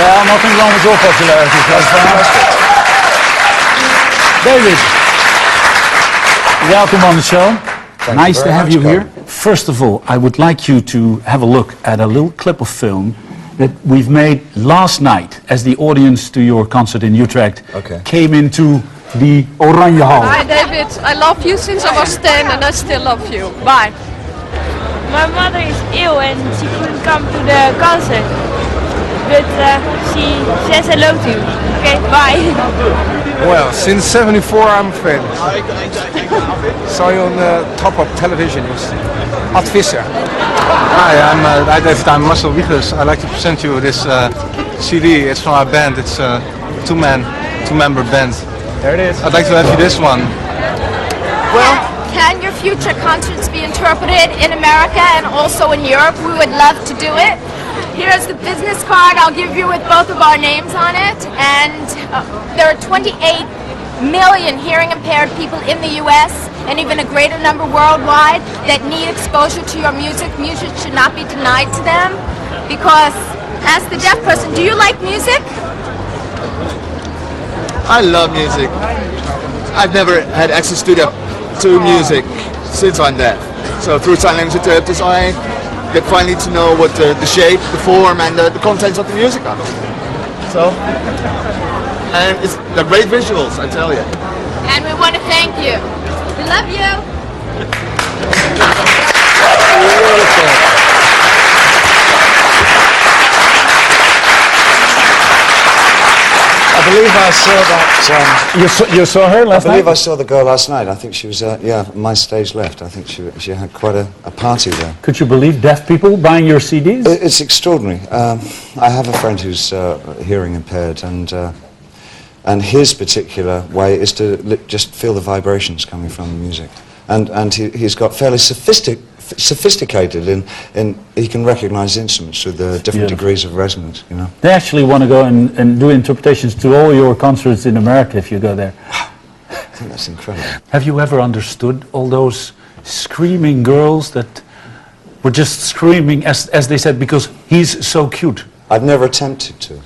Well, nothing wrong with your popularity, David, welcome on the show. Nice to have you here. First of all, I would like you to have a look at a little clip of film that we've made last night as the audience to your concert in Utrecht came into the Oranje Hall. Hi David, I love you since I was 10 and I still love you. Bye. My mother is ill and she couldn't come to the concert, but she says hello to you. Okay, bye. Well, since '74 I'm a fan. Saw you on the top of television, Ad Visser. Hi, I'm Marcel Wiegers. I'd like to present you this CD. It's from our band. It's a two-member band. There it is. I'd like to have you this one. Well, can your future concerts be interpreted in America and also in Europe? We would love to do it. Here's the business card I'll give you with both of our names on it. And there are 28 million hearing impaired people in the US and even a greater number worldwide that need exposure to your music. Music should not be denied to them because, as the deaf person, do you like music? I love music. I've never had access to music since I'm deaf. So through sign language interpreters I get finally to know what the shape, the form and the contents of the music are. So, and they're great visuals, I tell you. And we want to thank you. We love you. I believe I saw that. You saw her last night? I believe I saw the girl last night. I think she was, my stage left. I think she had quite a party there. Could you believe deaf people buying your CDs? It's extraordinary. I have a friend who's hearing impaired, and his particular way is to just feel the vibrations coming from the music. And he's got fairly sophisticated in he can recognise instruments with the different degrees of resonance, you know. They actually want to go and do interpretations to all your concerts in America if you go there. I think that's incredible. Have you ever understood all those screaming girls that were just screaming, as they said, because he's so cute? I've never attempted to.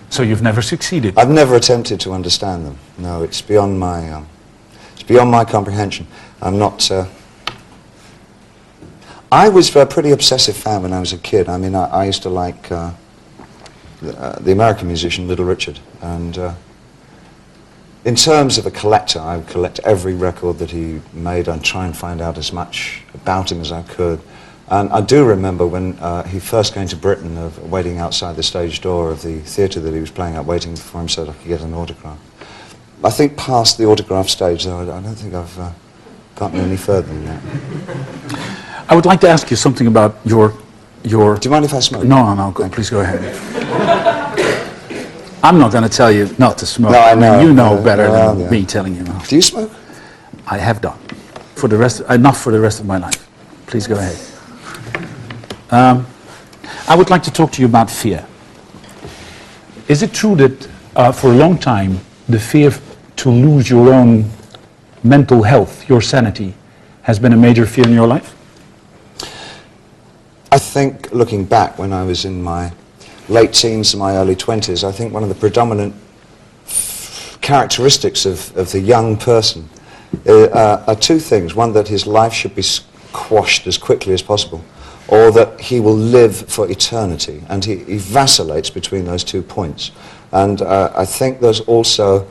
So you've never succeeded? I've never attempted to understand them. No, it's beyond my comprehension. I'm not. I was a pretty obsessive fan when I was a kid. I mean, I used to like the American musician Little Richard, and in terms of a collector, I would collect every record that he made and try and find out as much about him as I could. And I do remember when he first came to Britain, waiting outside the stage door of the theatre that he was playing at, waiting for him so that I could get an autograph. I think past the autograph stage, though, I don't think I've gotten any further than that. I would like to ask you something about your... Do you mind if I smoke? No, please go ahead. I'm not going to tell you not to smoke. No, I know. You know better than me telling you not. Do you smoke? I have done. For the rest, enough for the rest of my life. Please go ahead. I would like to talk to you about fear. Is it true that for a long time the fear to lose your own mental health, your sanity, has been a major fear in your life? I think, looking back when I was in my late teens and my early 20s, I think one of the predominant characteristics of the young person are two things. One, that his life should be quashed as quickly as possible, or that he will live for eternity, and he vacillates between those 2 points. And I think there's also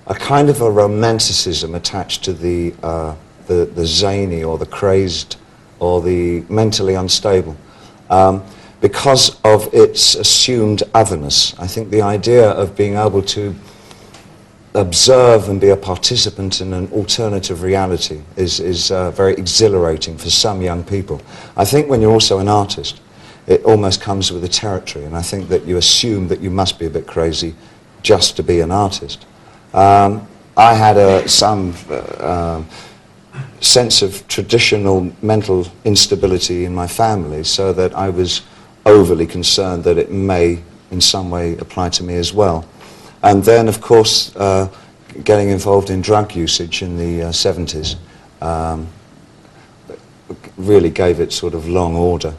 a kind of a romanticism attached to the zany or the crazed or the mentally unstable because of its assumed otherness. I think the idea of being able to observe and be a participant in an alternative reality is very exhilarating for some young people. I think when you're also an artist, it almost comes with the territory, and I think that you assume that you must be a bit crazy just to be an artist. I had some sense of traditional mental instability in my family, so that I was overly concerned that it may in some way apply to me as well. And then, of course, getting involved in drug usage in the 70s really gave it sort of long order.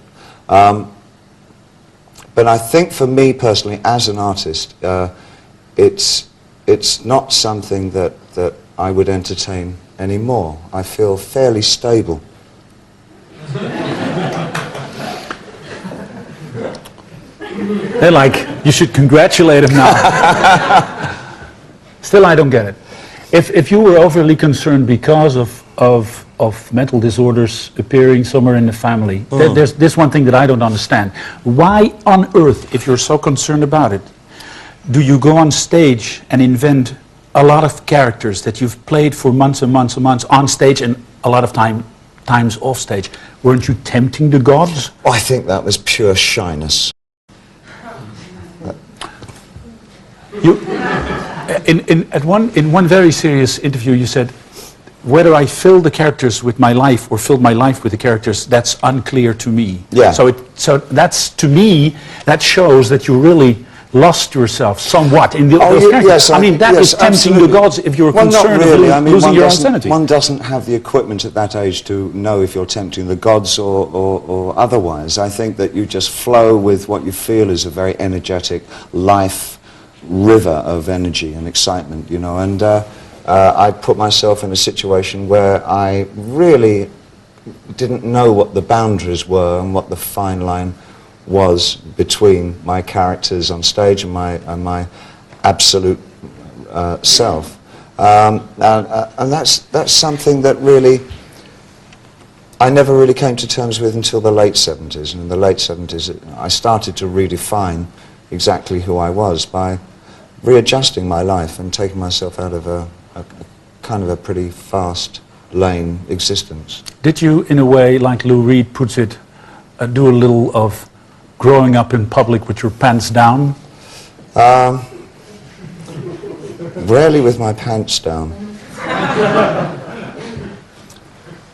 But I think for me personally, as an artist, it's not something that I would entertain anymore. I feel fairly stable. They're like, you should congratulate him now. Still, I don't get it. If you were overly concerned because of mental disorders appearing somewhere in the family, there's this one thing that I don't understand. Why on earth, if you're so concerned about it, do you go on stage and invent a lot of characters that you've played for months and months and months on stage and a lot of times off stage? Weren't you tempting the gods? Oh, I think that was pure shyness. In one very serious interview, you said, whether I fill the characters with my life or fill my life with the characters, that's unclear to me. Yeah. So that's, to me, that shows that you really lost yourself somewhat in those characters. Yes, I mean, that is tempting absolutely. the gods if you're concerned not really. of losing your own doesn't- sanity. One doesn't have the equipment at that age to know if you're tempting the gods or otherwise. I think that you just flow with what you feel is a very energetic life river of energy and excitement, you know, and I put myself in a situation where I really didn't know what the boundaries were and what the fine line was between my characters on stage and my absolute self, and that's something that really I never really came to terms with until the late 70s. And in the late 70s, I started to redefine exactly who I was by readjusting my life and taking myself out of a kind of a pretty fast lane existence. Did you, in a way, like Lou Reed puts it, do a little of growing up in public with your pants down? Rarely with my pants down.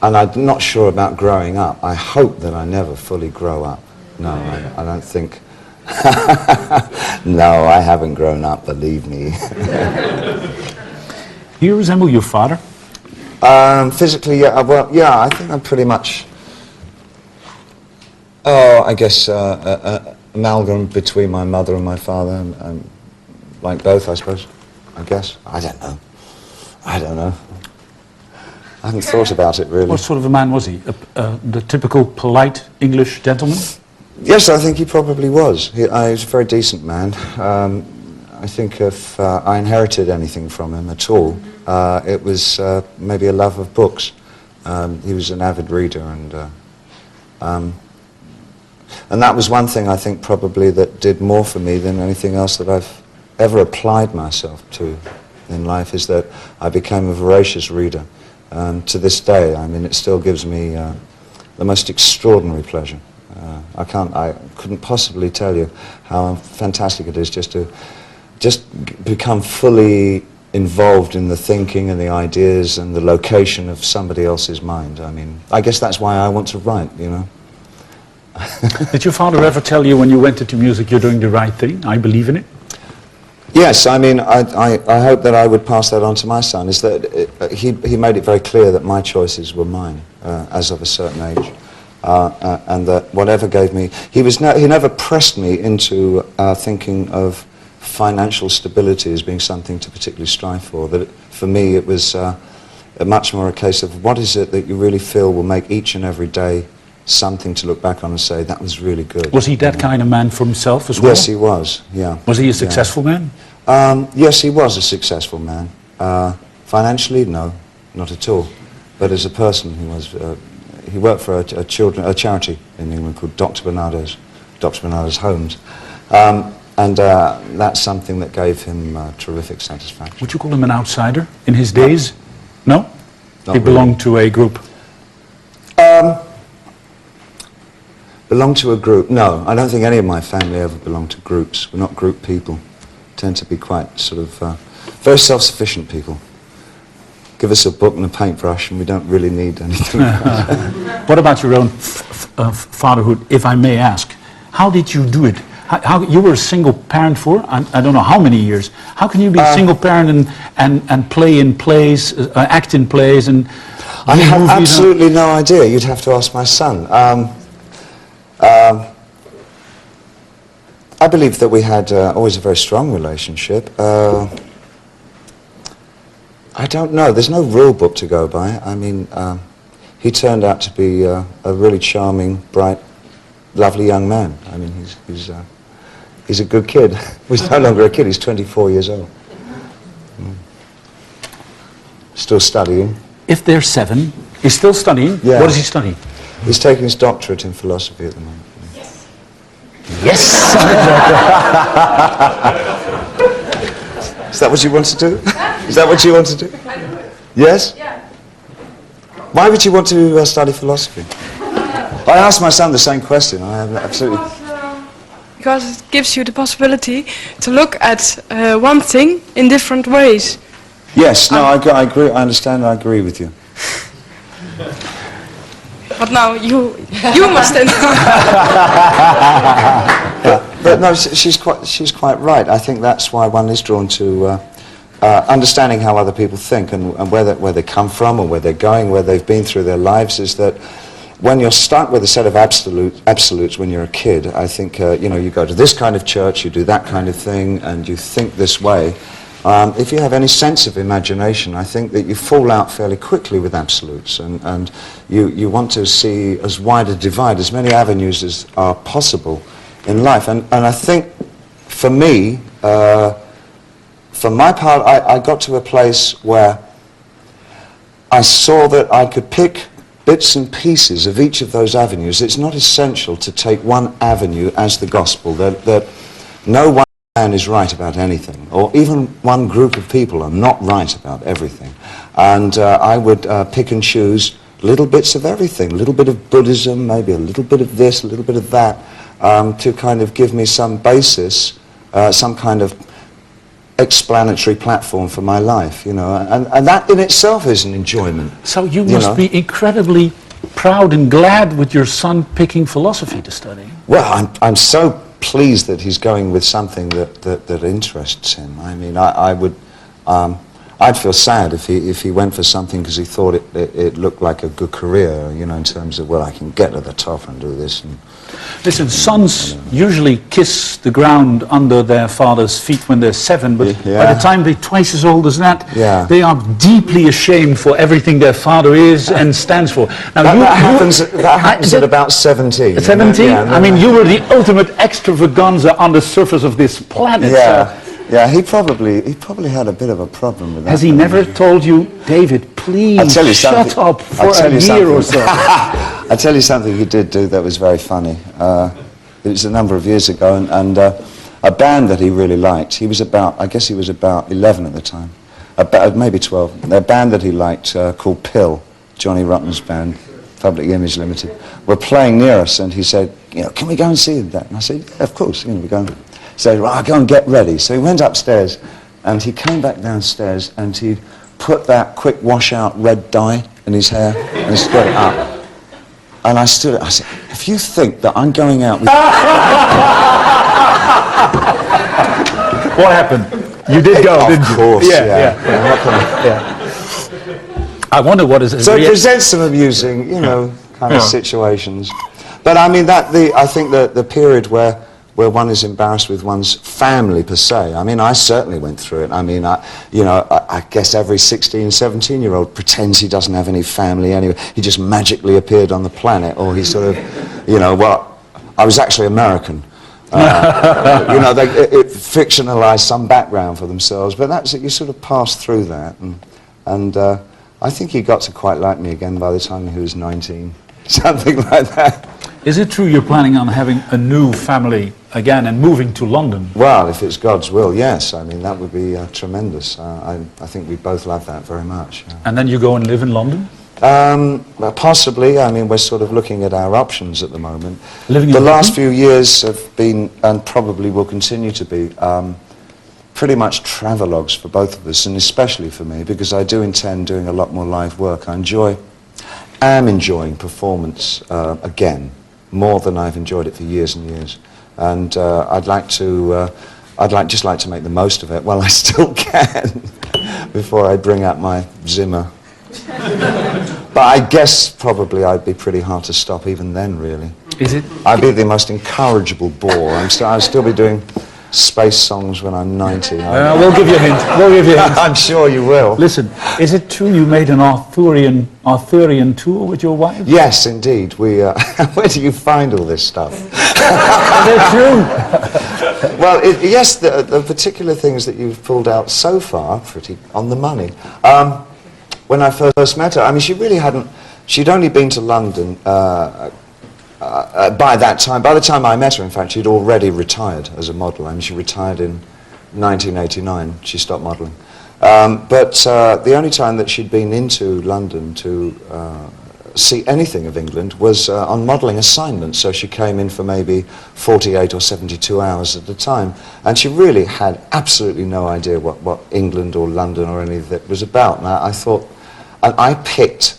And I'm not sure about growing up. I hope that I never fully grow up. No, I don't think. No, I haven't grown up, believe me. Do you resemble your father? Physically, yeah, well, yeah, I think I'm pretty much, I guess, amalgam between my mother and my father, and like both, I suppose, I guess. I don't know. I haven't thought about it, really. What sort of a man was he? The typical polite English gentleman? Yes, I think he probably was. He was a very decent man. I think if I inherited anything from him at all, it was maybe a love of books. He was an avid reader, and that was one thing I think probably that did more for me than anything else that I've ever applied myself to in life, is that I became a voracious reader. And to this day, I mean, it still gives me the most extraordinary pleasure. I couldn't possibly tell you how fantastic it is just become fully involved in the thinking and the ideas and the location of somebody else's mind. I mean, I guess that's why I want to write, you know. Did your father ever tell you when you went into music, you're doing the right thing, I believe in it? Yes, I mean, I hope that I would pass that on to my son, is that he made it very clear that my choices were mine as of a certain age. And that whatever gave me, he never pressed me into thinking of financial stability as being something to particularly strive for. That for me it was much more a case of what is it that you really feel will make each and every day something to look back on and say, that was really good. Was he that kind of man for himself as well? Yes, he was, yeah. Was he a successful man? Yes, he was a successful man. Financially, no, not at all. But as a person, he was. He worked for a charity in England called Dr. Bernardo's Homes. And that's something that gave him terrific satisfaction. Would you call him an outsider in his days? No? He belonged to a group? Belonged to a group? No, I don't think any of my family ever belonged to groups. We're not group people. Tend to be quite sort of very self-sufficient people. Give us a book and a paintbrush and we don't really need anything else. What about your own fatherhood, if I may ask? How did you do it? How you were a single parent for, I don't know how many years. How can you be a single parent and play in plays, act in plays and I have absolutely no idea. You'd have to ask my son. I believe that we had always a very strong relationship. I don't know. There's no rule book to go by. I mean, he turned out to be a really charming, bright, lovely young man. I mean, he's a good kid. He's no longer a kid. He's 24 years old. Still studying. If they're 7, he's still studying? Yeah. What is he studying? He's taking his doctorate in philosophy at the moment. Yes! Is that what you want to do? Is that what you want to do? Yes? Yeah. Why would you want to study philosophy? I asked my son the same question. I have absolutely... Because it gives you the possibility to look at one thing in different ways. Yes, no, I agree, I understand, I agree with you. But now you must enter. But no, she's quite right. I think that's why one is drawn to understanding how other people think and where they come from or where they're going, where they've been through their lives, is that when you're stuck with a set of absolutes when you're a kid, I think, you know, you go to this kind of church, you do that kind of thing, and you think this way. If you have any sense of imagination, I think that you fall out fairly quickly with absolutes, and you want to see as wide a divide, as many avenues as are possible in life. And I think, for me, for my part, I got to a place where I saw that I could pick bits and pieces of each of those avenues. It's not essential to take one avenue as the gospel, that no one man is right about anything, or even one group of people are not right about everything. And I would pick and choose little bits of everything, a little bit of Buddhism, maybe a little bit of this, a little bit of that, to kind of give me some basis, some kind of explanatory platform for my life, you know, and that in itself is an enjoyment. So you must be incredibly proud and glad with your son picking philosophy to study. Well, I'm so pleased that he's going with something that interests him. I mean, I'd feel sad if he went for something because he thought it looked like a good career, you know, in terms of, well, I can get to the top and do this. And, listen, sons usually kiss the ground under their father's feet when they're 7, but by the time they're twice as old as that, they are deeply ashamed for everything their father is and stands for. Now, that happens at about 17. 17? I mean, you were the ultimate extravaganza on the surface of this planet. Yeah. Yeah, he probably had a bit of a problem with that. Has he never told you, David, please shut up for a year or so? I'll tell you something he did do that was very funny. It was a number of years ago, and a band that he really liked, I guess he was about 11 at the time, maybe 12. A band that he liked called Pill, Johnny Rotten's band, Public Image Limited, were playing near us, and he said, you know, can we go and see that? And I said, yeah, of course, you know, we're going. So, well, I'll go and get ready. So he went upstairs, and he came back downstairs, and he put that quick washout red dye in his hair, and he stood it up. And I stood, I said, if you think that I'm going out with... What happened? You did go, didn't you? Of course, yeah. I wonder what is... So it presents some amusing, you know, kind of situations. But I mean, I think that the period where one is embarrassed with one's family per se. I mean, I certainly went through it. I mean, I guess every 16, 17-year-old pretends he doesn't have any family anyway. He just magically appeared on the planet, or he sort of, you know, well, I was actually American. You know, it fictionalized some background for themselves, but that's it. You sort of pass through that, and I think he got to quite like me again by the time he was 19, something like that. Is it true you're planning on having a new family again and moving to London? Well, if it's God's will, yes. I mean, that would be tremendous. I think we both love that very much. And then you go and live in London? Well, possibly. I mean, we're sort of looking at our options at the moment. Living in the last few years have been, and probably will continue to be, pretty much travelogues for both of us, and especially for me, because I do intend doing a lot more live work. I am enjoying performance again, more than I've enjoyed it for years and years, and I'd just like to make the most of it while I still can, before I bring out my Zimmer. But I guess probably I'd be pretty hard to stop even then, really. Is it? I'd be the most incorrigible bore. I'd still be doing space songs when I'm 90. We'll give you a hint. We'll give you a hint. I'm sure you will. Listen, is it true you made an Arthurian tour with your wife? Yes, indeed. We. Where do you find all this stuff? They're true. Well, yes, the particular things that you've pulled out so far, pretty on the money. When I first met her, I mean, she really hadn't. She'd only been to London. By that time, by the time I met her, in fact, she'd already retired as a model. I mean, she retired in 1989. She stopped modelling. But the only time that she'd been into London to see anything of England was on modelling assignments. So she came in for maybe 48 or 72 hours at a time. And she really had absolutely no idea what England or London or any of that was about. And I thought, and I picked...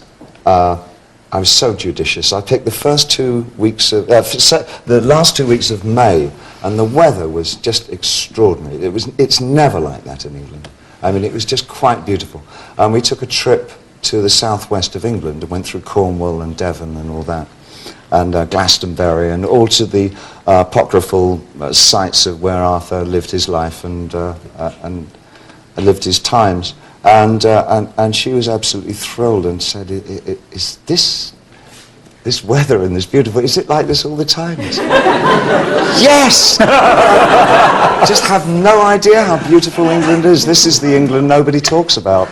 I was so judicious. I picked the first 2 weeks of, the last 2 weeks of May, and the weather was just extraordinary. It's never like that in England. I mean, it was just quite beautiful. And we took a trip to the southwest of England and went through Cornwall and Devon and all that, and Glastonbury, and all to the apocryphal sites of where Arthur lived his life and lived his times. And she was absolutely thrilled and said, is this weather and this beautiful, is it like this all the time? Yes! Just have no idea how beautiful England is. This is the England nobody talks about.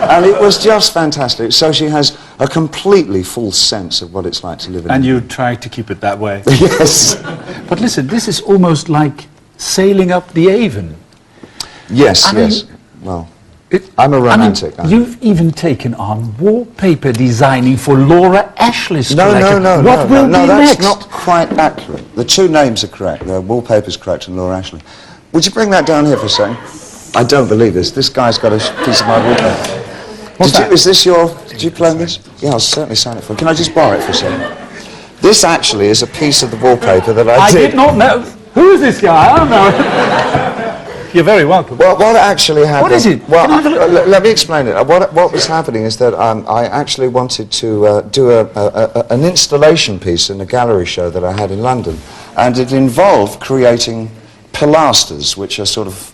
And it was just fantastic. So she has a completely full sense of what it's like to live in And England. you try to keep it that way. Yes. But listen, this is almost like sailing up the Avon. Yes, I mean, yes. Well, I'm a romantic. I mean, you've even taken on wallpaper designing for Laura Ashley's collection. No, what will be that's next? not quite accurate. The two names are correct. The wallpaper's correct and Laura Ashley. Would you bring that down here for a second? I don't believe this. This guy's got a piece of my wallpaper. Is this your... Did you play this? Yeah, I'll certainly sign it for you. Can I just borrow it for a second? This actually is a piece of the wallpaper that I did. I did not know. Who is this guy? I don't know. You're very welcome. Well, what actually happened... What is it? Well, let me explain it. What was happening is that I actually wanted to do an installation piece in a gallery show that I had in London, and it involved creating pilasters, which are sort of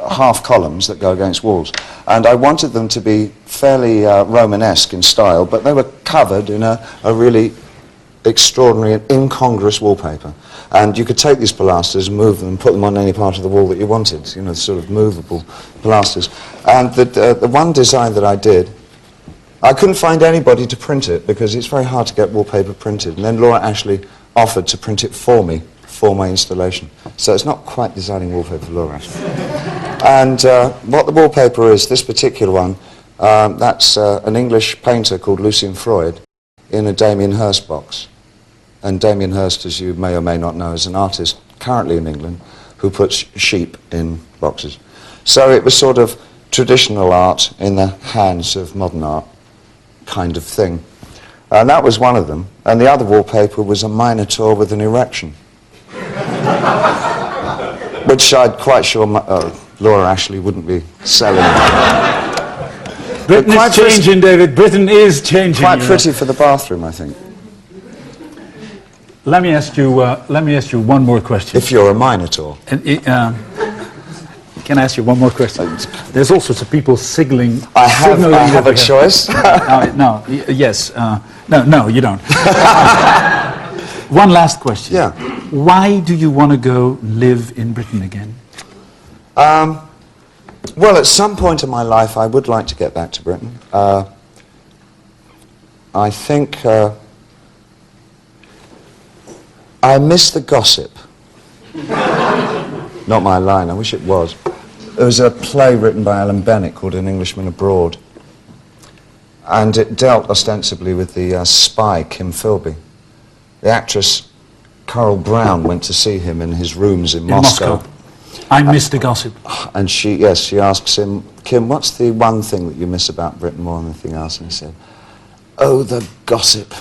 half columns that go against walls. And I wanted them to be fairly Romanesque in style, but they were covered in a really extraordinary and incongruous wallpaper. And you could take these pilasters and move them and put them on any part of the wall that you wanted, you know, sort of movable pilasters. And the one design that I did, I couldn't find anybody to print it because it's very hard to get wallpaper printed. And then Laura Ashley offered to print it for me for my installation. So it's not quite designing wallpaper for Laura Ashley. And what the wallpaper is, this particular one, that's an English painter called Lucian Freud in a Damien Hirst box. And Damien Hirst, as you may or may not know, is an artist currently in England who puts sheep in boxes. So it was sort of traditional art in the hands of modern art kind of thing. And that was one of them. And the other wallpaper was a minotaur with an erection. Which I'm quite sure Laura Ashley wouldn't be selling. Britain is changing, David. Britain is changing. Quite pretty for the bathroom, I think. Let me ask you one more question. If you're a minotaur. Can I ask you one more question? There's all sorts of people signaling. I have a choice. Yes. No, you don't. One last question. Yeah. Why do you want to go live in Britain again? Well, at some point in my life, I would like to get back to Britain. I think I miss the gossip. Not my line, I wish it was. There was a play written by Alan Bennett called An Englishman Abroad, and it dealt ostensibly with the spy Kim Philby. The actress Coral Brown went to see him in his rooms in Moscow. I miss the gossip. And she asks him, Kim, what's the one thing that you miss about Britain more than anything else? And he said, oh, the gossip.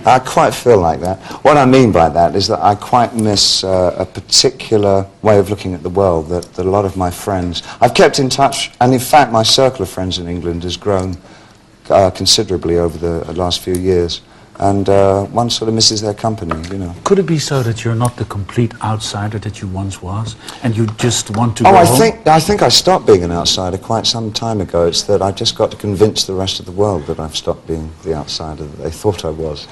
I quite feel like that. What I mean by that is that I quite miss a particular way of looking at the world that a lot of my friends... I've kept in touch, and in fact my circle of friends in England has grown considerably over the last few years. And one sort of misses their company, you know. Could it be so that you're not the complete outsider that you once was, and you just want to go I home? think I stopped being an outsider quite some time ago. It's that I just got to convince the rest of the world that I've stopped being the outsider that they thought I was.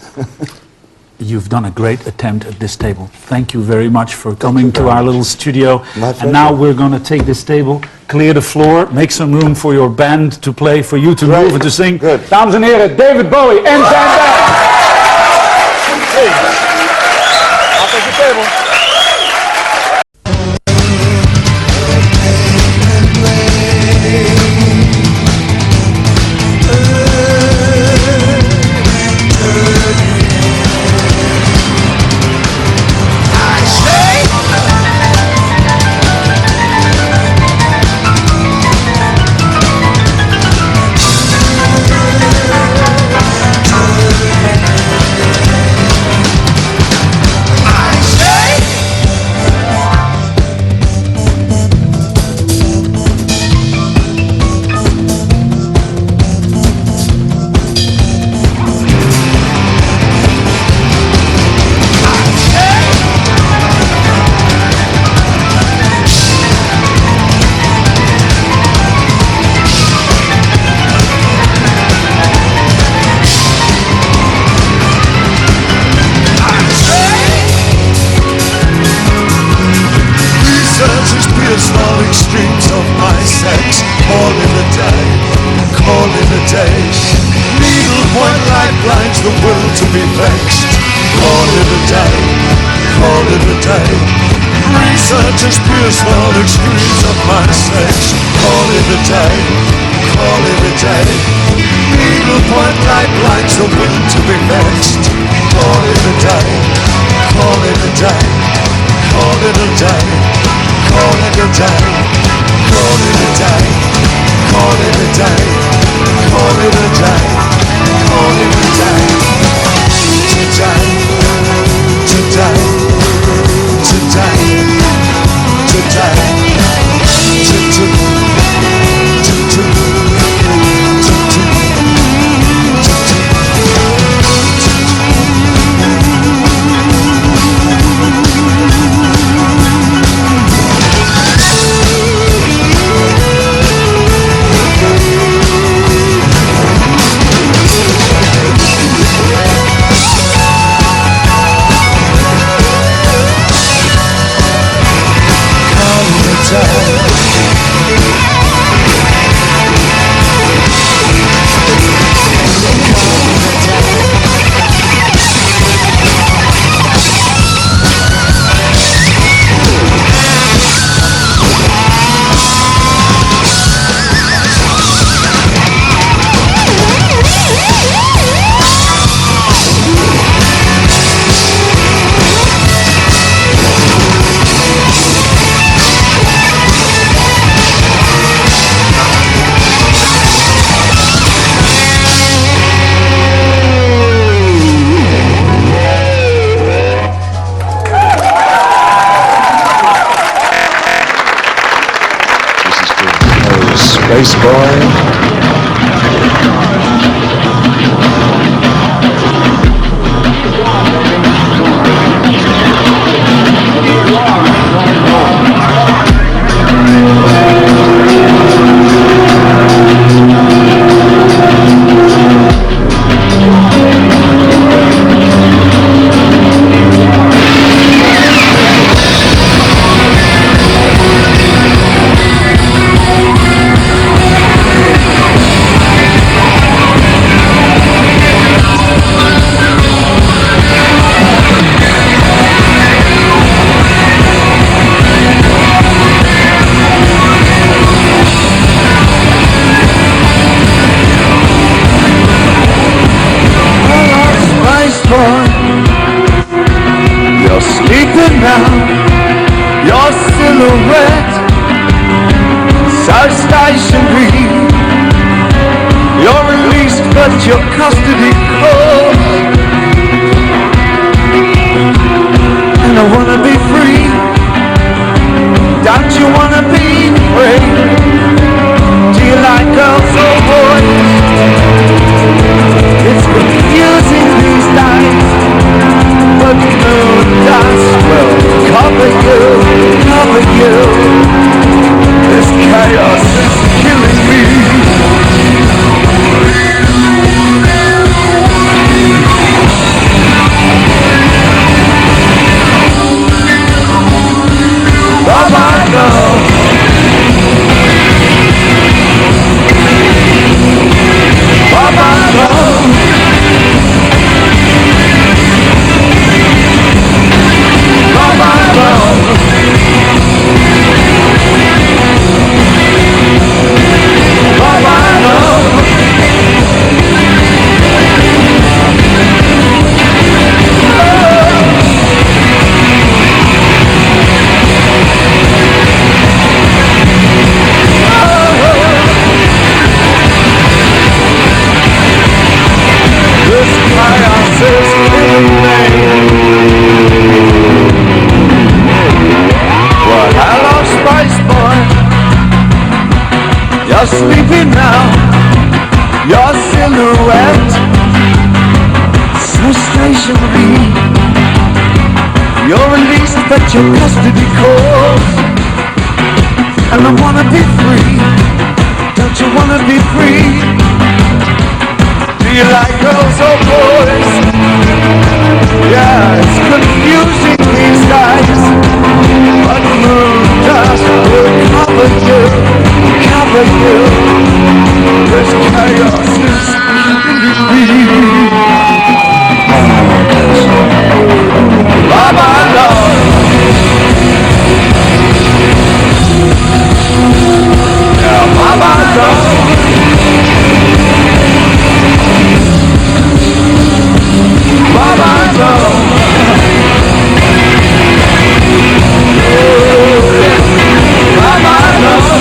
You've done a great attempt at this table. Thank you very much for coming to our little studio. My pleasure. And now we're going to take this table, clear the floor, make some room for your band to play, for you to move and to sing. Good. Dames en heren, David Bowie en zijn band. Hey, I'll take the table. Extremes of my sex, call it a day, call it a day. Needlepoint lifelines, the will to be vexed, call it a day, call it a day. Researchers pierce all extremes of my sex, call it a day, call it a day. Needlepoint lifelines, the will to be vexed, call it a day, call it a day, call it a day. Call it a day, call it a day, call it a day, call it a day, call it a day. Today, today, today, today, Space Boy. You're sleeping now, your silhouette so stationary. You're released but your custody calls, and I wanna be free. Don't you wanna be free? Do you like girls or boys? You're sleeping now, your silhouette so stationary. You're released but your custody calls, and I wanna be free. Don't you wanna be free? Do you like girls or boys? Yeah, it's confusing these days, but moon dust will cover you, cover you. This chaos is killing me. Baba love. Yeah, Baba love. Baba love. Baba love.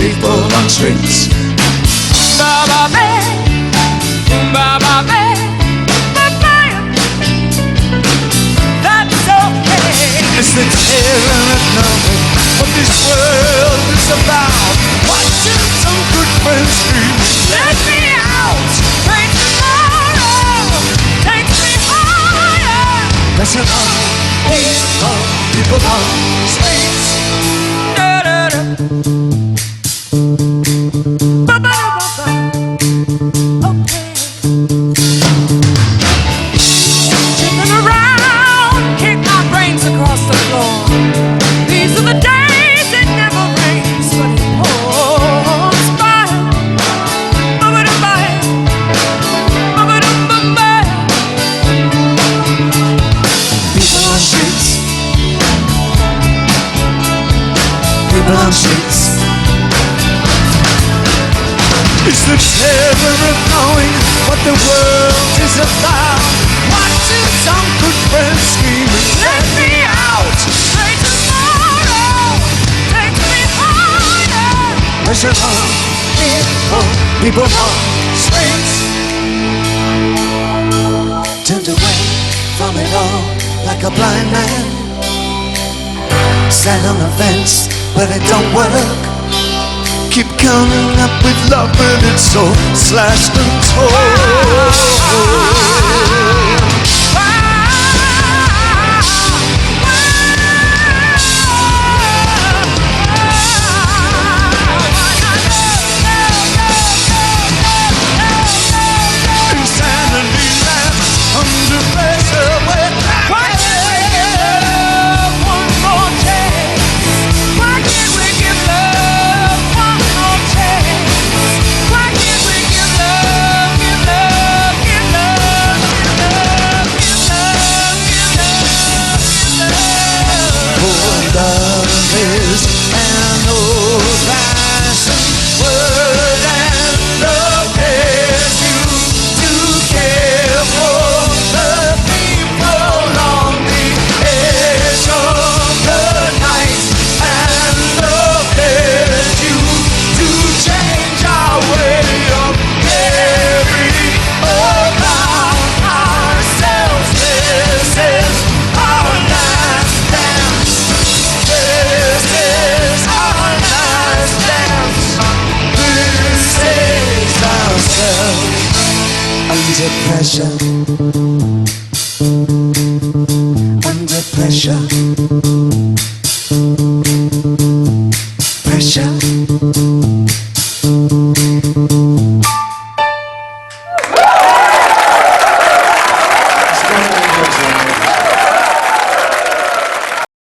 People on streets turned away from it all like a blind man. Sat on a fence, but it don't work. Keep coming up with love, but it's so slashed and torn. Insanity laughs under pressure. Why can't we give love one more chance? Why can't we give love one more chance? Why can't we give love, give love, give love, give love, give love, give love, give love? For love is an old-fashioned word, and love is you to care for the people on the edge of the night, and love is you to change our way of caring about ourselves. This is our last dance. This is our last dance. This is ourselves. Under pressure. Under pressure. Pressure.